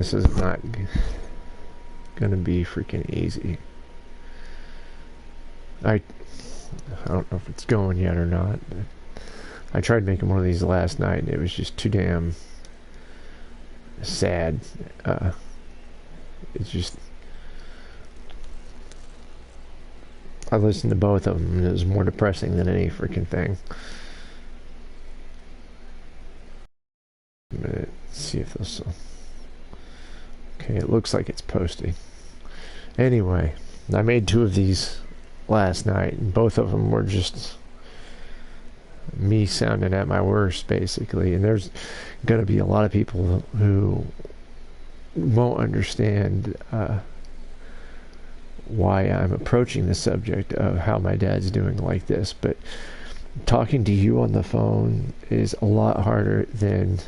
This is not gonna be freaking easy. I don't know if it's going yet or not. I tried making one of these last night and it was just too damn sad. It's just... I listened to both of them and it was more depressing than any freaking thing. Let's see if this will... Okay, it looks like it's posting. Anyway, I made 2 of these last night and both of them were just me sounding at my worst, basically. And there's gonna be a lot of people who won't understand why I'm approaching the subject of how my dad's doing like this, but talking to you on the phone is a lot harder than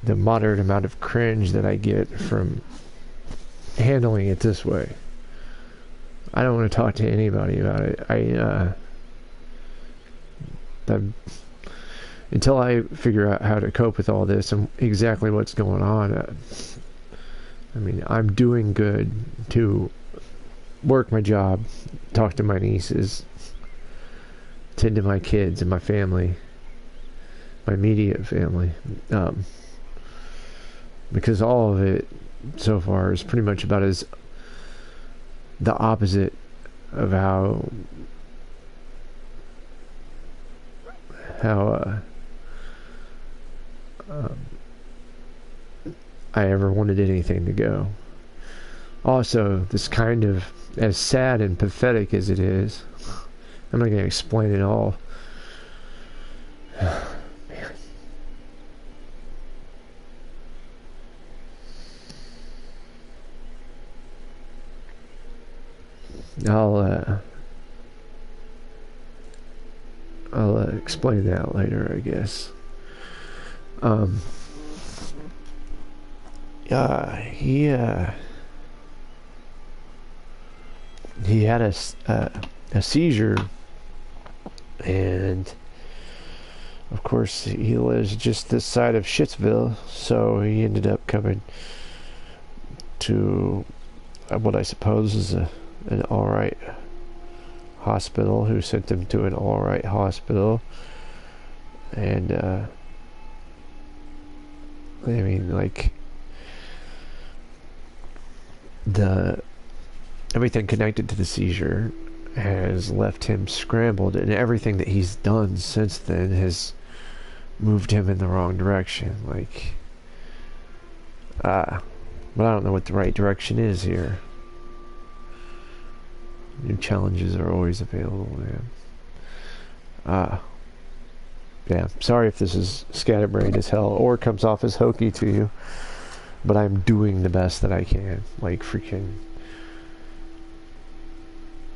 the moderate amount of cringe that I get from handling it this way. I don't want to talk to anybody about it. Until I figure out how to cope with all this and exactly what's going on. I mean, I'm doing good to work my job, talk to my nieces, tend to my kids and my family, my immediate family, because all of it so far is pretty much about as the opposite of how I ever wanted anything to go. Also, this kind of, as sad and pathetic as it is, I'm not going to explain it all. Man. I'll explain that later, I guess. He had a seizure, and of course he lives just this side of Shittsville, so he ended up coming to what I suppose is an alright hospital, who sent him to an alright hospital. And I mean, like, everything connected to the seizure has left him scrambled, and everything that he's done since then has moved him in the wrong direction. Like, but I don't know what the right direction is here. New challenges are always available, man. Yeah, sorry if this is scatterbrained as hell or comes off as hokey to you, but I'm doing the best that I can. Like, freaking,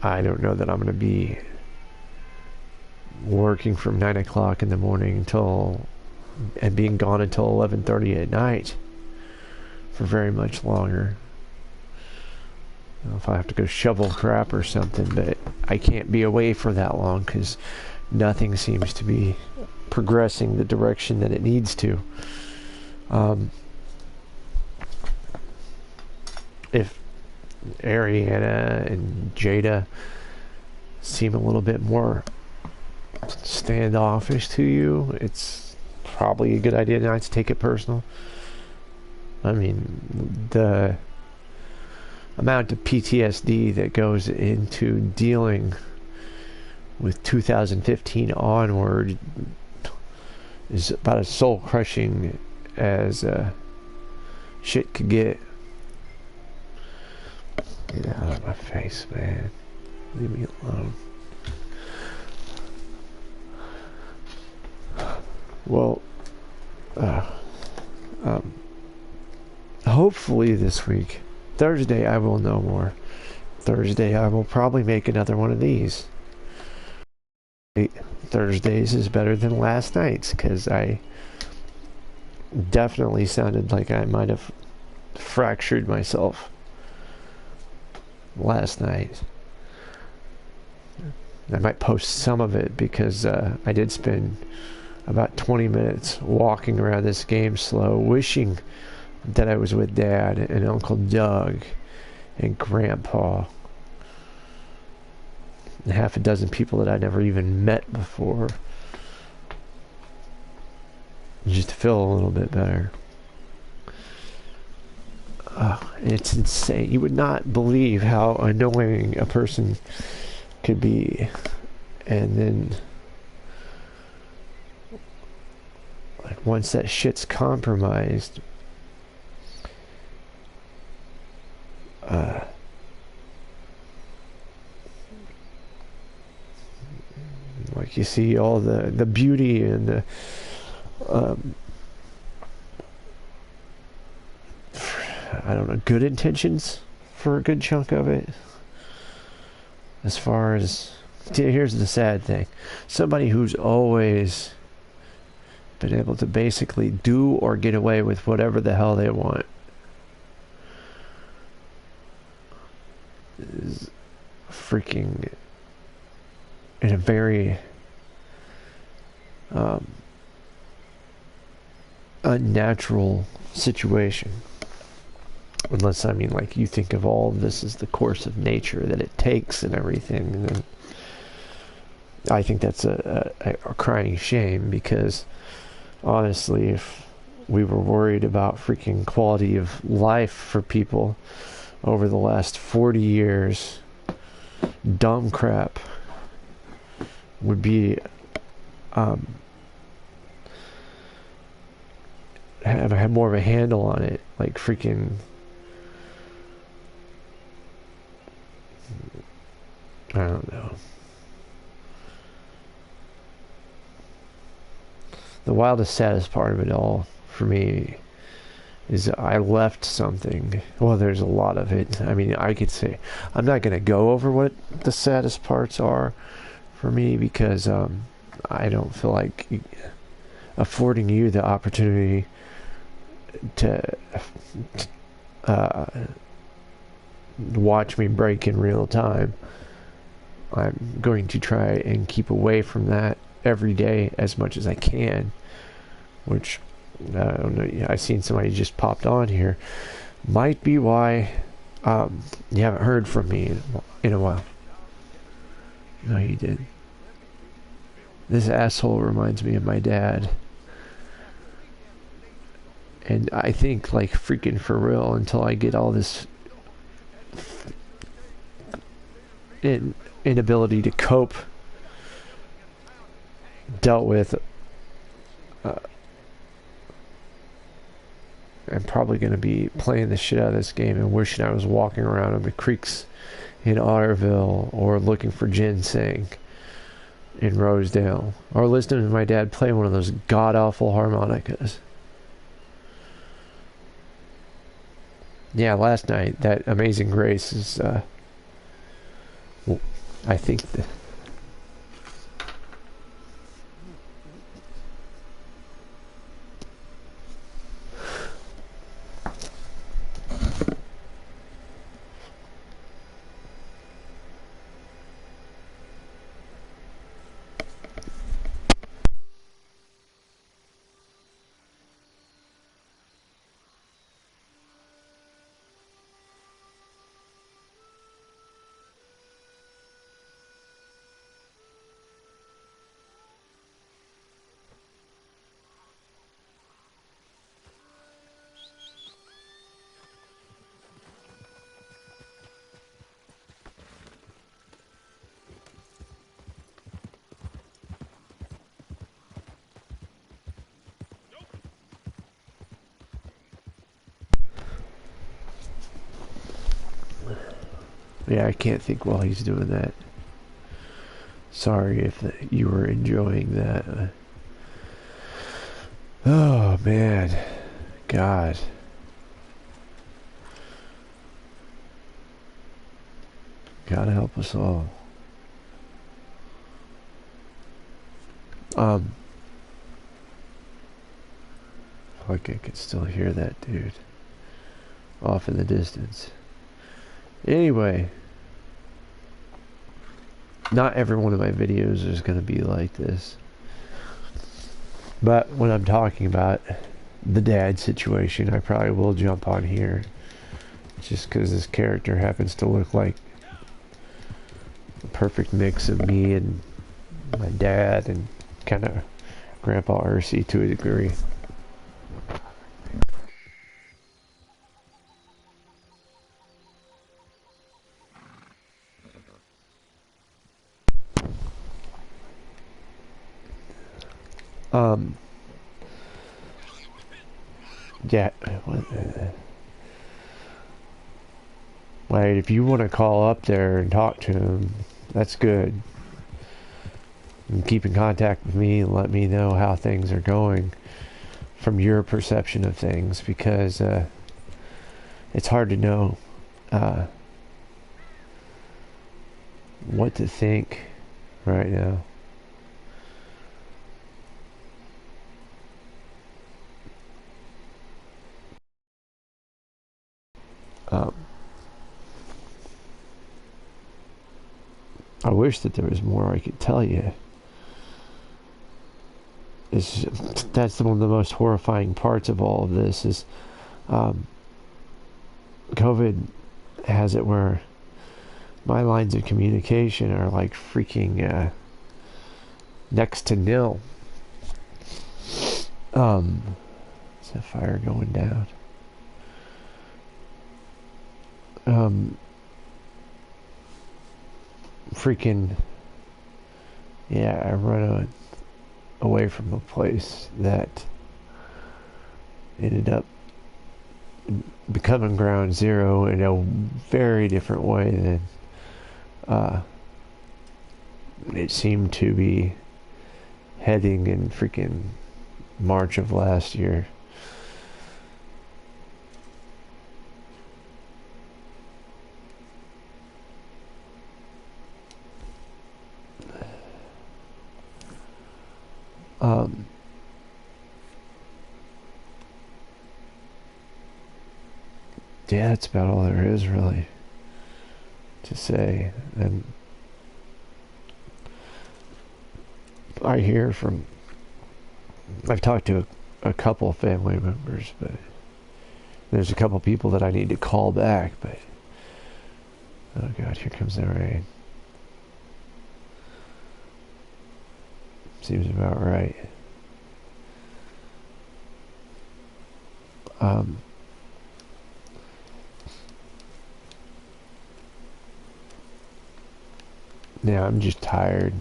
I don't know that I'm gonna be working from 9 o'clock in the morning and being gone until 11:30 at night for very much longer. I don't know if I have to go shovel crap or something, but I can't be away for that long because nothing seems to be progressing the direction that it needs to. If Ariana and Jada seem a little bit more standoffish to you, it's probably a good idea not to take it personal. I mean, the amount of PTSD that goes into dealing with 2015 onward is about as soul-crushing as shit could get. Get out of my face, man. Leave me alone. Well, hopefully this week, Thursday, I will know more. Thursday, I will probably make another one of these. Thursdays is better than last night's, because I definitely sounded like I might have fractured myself last night. I might post some of it because I did spend about 20 minutes walking around this game slow, wishing that I was with Dad and Uncle Doug and Grandpa and half a dozen people that I never even met before, just to feel a little bit better. It's insane. You would not believe how annoying a person could be, and then like once that shit's compromised, like you see all the beauty and the I don't know, good intentions for a good chunk of it. As far as, here's the sad thing, somebody who's always been able to basically do or get away with whatever the hell they want is freaking in a very unnatural situation. Unless, I mean, like, you think of all of this as the course of nature that it takes and everything, and then I think that's a crying shame, because honestly, if we were worried about freaking quality of life for people over the last 40 years, dumb crap would be have more of a handle on it. Like freaking I don't know. The wildest, saddest part of it all for me is I left something. Well, there's a lot of it. I mean, I could say I'm not going to go over what the saddest parts are for me, because I don't feel like affording you the opportunity to watch me break in real time. I'm going to try and keep away from that every day as much as I can, which I don't know, I've seen somebody just popped on here. Might be why you haven't heard from me in a while. No, you did. This asshole reminds me of my dad. And I think, like, freaking for real, until I get all this inability to cope dealt with, I'm probably going to be playing the shit out of this game and wishing I was walking around on the creeks in Otterville, or looking for ginseng in Rosedale, or listening to my dad play one of those god-awful harmonicas. Yeah, last night, that Amazing Grace is, I think yeah, I can't think while he's doing that. Sorry if you were enjoying that. Oh, man. God. God help us all. Like I could still hear that dude off in the distance. Anyway, not every one of my videos is going to be like this, but what I'm talking about the dad situation, I probably will jump on here. Just because this character happens to look like a perfect mix of me and my dad and kind of Grandpa Ursi to a degree. Yeah, like if you want to call up there and talk to him, that's good. And keep in contact with me and let me know how things are going from your perception of things, because it's hard to know what to think right now. I wish that there was more I could tell you. That's one of the most horrifying parts of all of this is COVID has it where my lines of communication are like freaking next to nil. Is that fire going down? Freaking, yeah, I run away from a place that ended up becoming ground zero in a very different way than it seemed to be heading in freaking March of last year. Yeah, that's about all there is really to say. And I hear from, I've talked to a couple family members, but there's a couple people that I need to call back, but oh god, here comes the rain. Seems about right. Yeah, I'm just tired.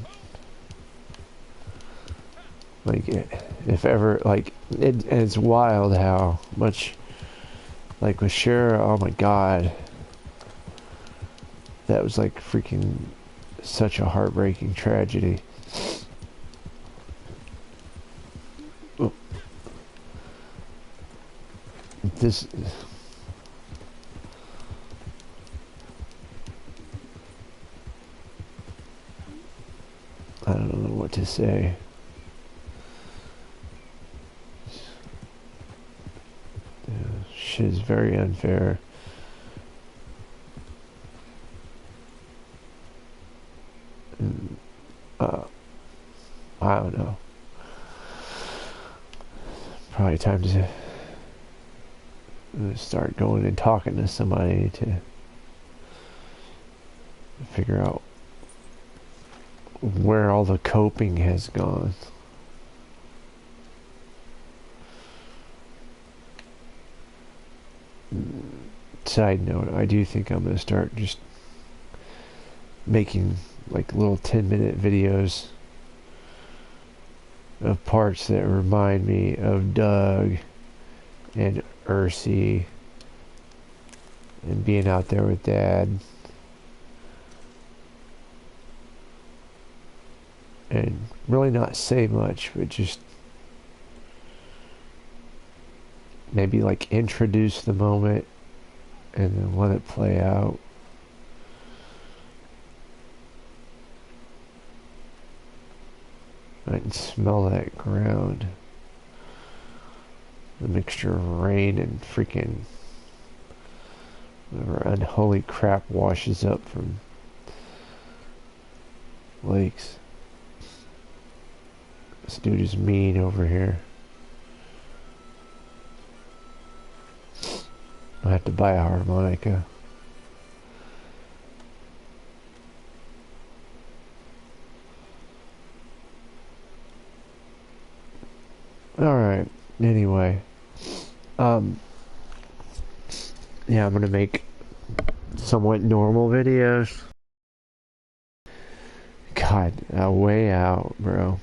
Like, if ever, like, it's wild how much, like, with Shara, oh my god. That was, like, freaking such a heartbreaking tragedy. Oh. This... I don't know what to say. Shit is very unfair. And, I don't know. Probably time to start going and talking to somebody to figure out where all the coping has gone. Side note, I do think I'm going to start just making like little 10-minute videos of parts that remind me of Doug and Ursi and being out there with Dad. And really not say much, but just maybe like introduce the moment and then let it play out. I can smell that ground. The mixture of rain and freaking whatever unholy crap washes up from lakes. This dude is mean over here. I have to buy a harmonica. Alright, anyway. Yeah, I'm gonna make somewhat normal videos. God, way out, bro.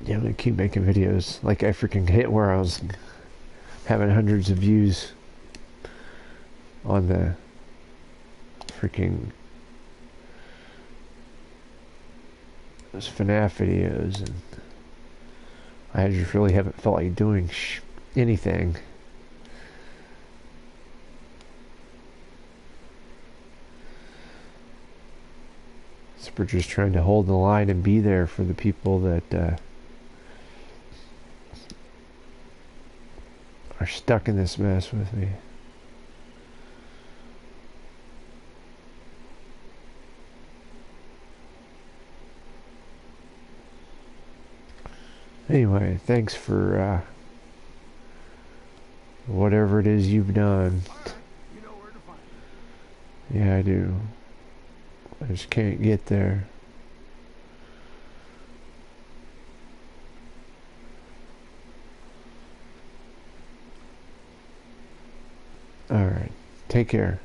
Yeah, I'm gonna keep making videos. Like, I freaking hit where I was having hundreds of views on the freaking those FNAF videos, and I just really haven't felt like doing anything. So we're just trying to hold the line and be there for the people that are stuck in this mess with me. Anyway, thanks for whatever it is you've done. You know where to find me. Yeah, I do. I just can't get there. Alright, take care.